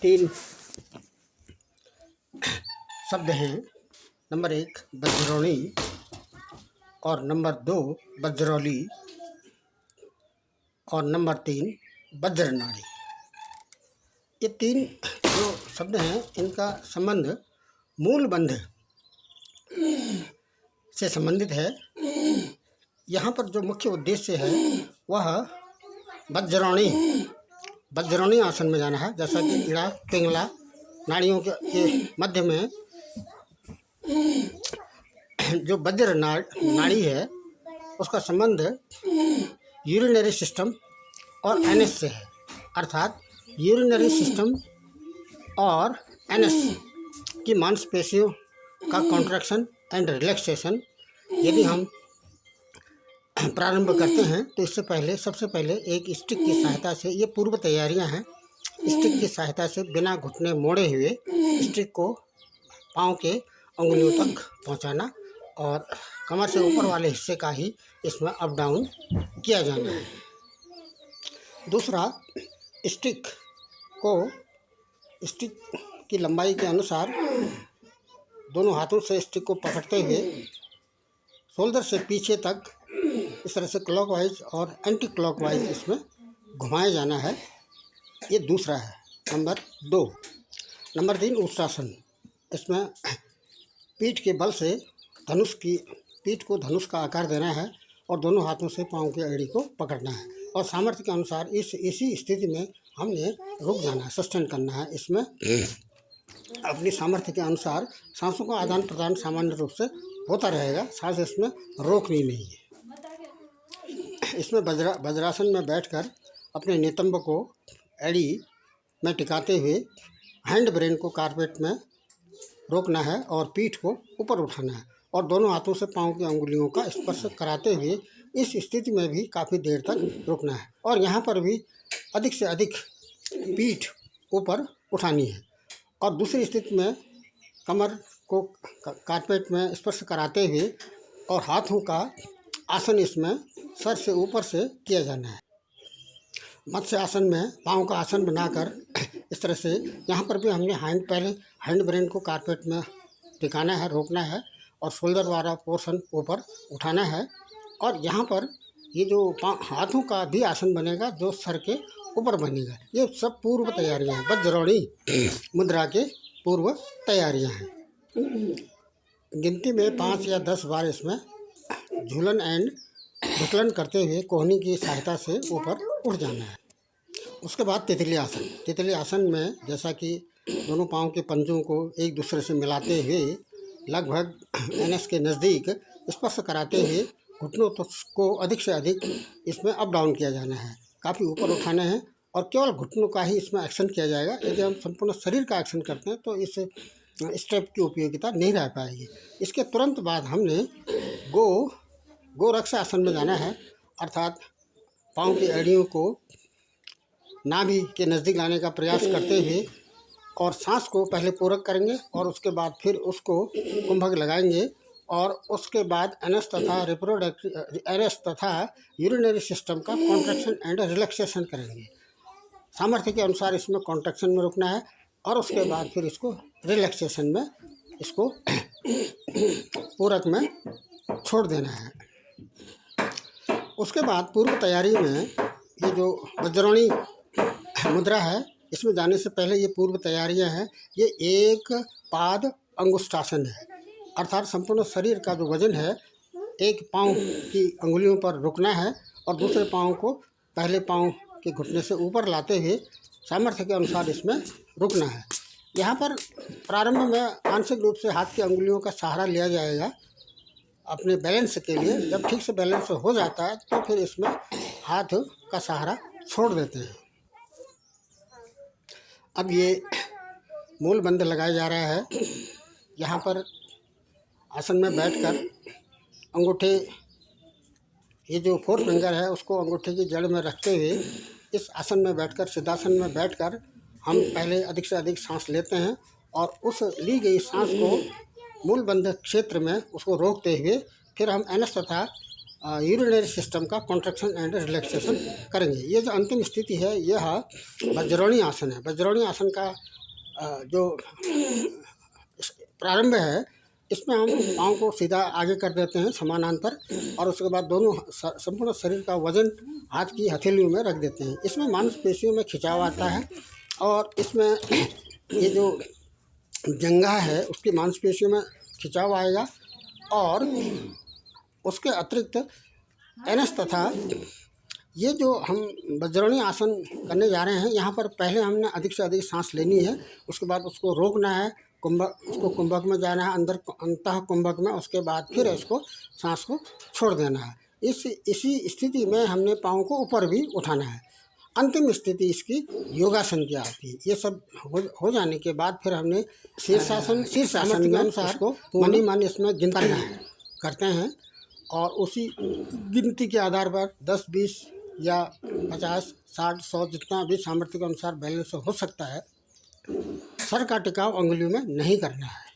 तीन शब्द हैं। नंबर 1 वज्रोणी और नंबर 2 वज्रौली और नंबर 3 वज्रनाड़ी। ये तीन जो शब्द हैं इनका संबंध मूल बंध से संबंधित है। यहाँ पर जो मुख्य उद्देश्य है वह वज्रोणी आसन में जाना है। जैसा कि इड़ा पिंगला नाड़ियों के मध्य में जो वज्र नाड़ी है उसका संबंध यूरिनरी सिस्टम और एनएस से है। अर्थात यूरिनरी सिस्टम और एनएस की मांसपेशियों का कॉन्ट्रैक्शन एंड रिलैक्सेशन यदि हम प्रारंभ करते हैं तो इससे पहले सबसे पहले एक स्टिक की सहायता से, ये पूर्व तैयारियां हैं, स्टिक की सहायता से बिना घुटने मोड़े हुए स्टिक को पाँव के उंगलियों तक पहुंचाना और कमर से ऊपर वाले हिस्से का ही इसमें अप डाउन किया जाना है। दूसरा, स्टिक की लंबाई के अनुसार दोनों हाथों से स्टिक को पकड़ते हुए शोल्डर से पीछे तक इस तरह से क्लॉकवाइज और एंटी क्लॉकवाइज इसमें घुमाया जाना है। ये दूसरा है। नंबर 2। नंबर 3 उत्सासन। इसमें पीठ के बल से पीठ को धनुष का आकार देना है और दोनों हाथों से पाँव की एड़ी को पकड़ना है और सामर्थ्य के अनुसार इसी स्थिति में हमने रुक जाना है, सस्टेन करना है। इसमें अपनी सामर्थ्य के अनुसार सांसों का आदान प्रदान सामान्य रूप से होता रहेगा। सांस इसमें रोकनी नहीं है। इसमें वज्रासन में बैठकर अपने नितंब को एड़ी में टिकाते हुए हैंड ब्रेन को कारपेट में रोकना है और पीठ को ऊपर उठाना है और दोनों हाथों से पाँव की अंगुलियों का स्पर्श कराते हुए इस स्थिति में भी काफ़ी देर तक रुकना है और यहाँ पर भी अधिक से अधिक पीठ ऊपर उठानी है और दूसरी स्थिति में कमर को कारपेट में स्पर्श कराते हुए और हाथों का आसन इसमें सर से ऊपर से किया जाना है। मत्स्य आसन में पाँव का आसन बनाकर इस तरह से यहाँ पर भी हमने पहले हैंड ब्रेन को कारपेट में टिकाना है, रोकना है और शोल्डर वाला पोर्शन ऊपर उठाना है और यहाँ पर ये जो हाथों का भी आसन बनेगा जो सर के ऊपर बनेगा। ये सब पूर्व तैयारियाँ हैं। वज्रोणी मुद्रा के पूर्व तैयारियाँ हैं। गिनती में 5 या 10 बार इसमें झूलन एंड विकलन करते हुए कोहनी की सहायता से ऊपर उठ जाना है। उसके बाद तितली आसन। तितली आसन में जैसा कि दोनों पाँव के पंजों को एक दूसरे से मिलाते हुए लगभग एनएस के नज़दीक स्पर्श कराते हुए घुटनों को अधिक से अधिक इसमें अप डाउन किया जाना है, काफ़ी ऊपर उठाना है और केवल घुटनों का ही इसमें एक्शन किया जाएगा। यदि हम संपूर्ण शरीर का एक्शन करते हैं तो इस स्टेप की उपयोगिता नहीं रह पाएगी। इसके तुरंत बाद हमने गोरक्ष आसन में जाना है। अर्थात पाँव की एड़ियों को नाभि के नज़दीक लाने का प्रयास करते हुए और सांस को पहले पूरक करेंगे और उसके बाद फिर उसको कुंभक लगाएंगे और उसके बाद एनएस तथा यूरिनरी सिस्टम का कॉन्ट्रैक्शन एंड रिलैक्सेशन करेंगे। सामर्थ्य के अनुसार इसमें कॉन्ट्रैक्शन में रुकना है और उसके बाद फिर इसको रिलैक्सेशन में इसको पूरक में छोड़ देना है। उसके बाद पूर्व तैयारी में ये जो वज्रोणी मुद्रा है इसमें जाने से पहले ये पूर्व तैयारियां हैं। ये एक पाद अंगुष्ठासन है। अर्थात संपूर्ण शरीर का जो वजन है एक पाँव की अंगुलियों पर रुकना है और दूसरे पाँव को पहले पाँव के घुटने से ऊपर लाते हुए सामर्थ्य के अनुसार इसमें रुकना है। यहाँ पर प्रारंभ में आंशिक रूप से हाथ की अंगुलियों का सहारा लिया जाएगा अपने बैलेंस के लिए। जब ठीक से बैलेंस हो जाता है तो फिर इसमें हाथ का सहारा छोड़ देते हैं। अब ये मूल बंध लगाया जा रहा है। यहाँ पर आसन में बैठकर अंगूठे, ये जो 4 फिंगर है उसको अंगूठे की जड़ में रखते हुए इस आसन में बैठकर, सिद्धासन में बैठकर हम पहले अधिक से अधिक सांस लेते हैं और उस ली गई सांस को मूल बंध क्षेत्र में उसको रोकते हुए फिर हम एनएस तथा यूरिनरी सिस्टम का कॉन्ट्रैक्शन एंड रिलैक्सेशन करेंगे। ये जो अंतिम स्थिति है यह वज्राणी आसन है। वज्राणी आसन का जो प्रारंभ है इसमें हम पाँव को सीधा आगे कर देते हैं समानांतर, और उसके बाद दोनों संपूर्ण शरीर का वजन हाथ की हथेलियों में रख देते हैं। इसमें मांसपेशियों में खिंचाव आता है और इसमें ये जो जंघा है उसकी मांसपेशियों में खिंचाव आएगा, और उसके अतिरिक्त एनएस तथा ये जो हम वज्राणी आसन करने जा रहे हैं यहाँ पर पहले हमने अधिक से अधिक सांस लेनी है, उसके बाद उसको रोकना है, उसको कुंभक में जाना है, अंदर अंतः कुंभक में, उसके बाद फिर इसको सांस को छोड़ देना है। इसी स्थिति में हमने पाँव को ऊपर भी उठाना है। अंतिम स्थिति इसकी योगासन की आती है। ये सब हो जाने के बाद फिर हमने शीर्षासन के अनुसार को मन ही मन इसमें गिनना करते हैं, और उसी गिनती के आधार पर 10, 20 या 50, 60, 100 जितना भी सामर्थ्य के अनुसार बैलेंस हो सकता है। सर का टिकाव अंगुलियों में नहीं करना है।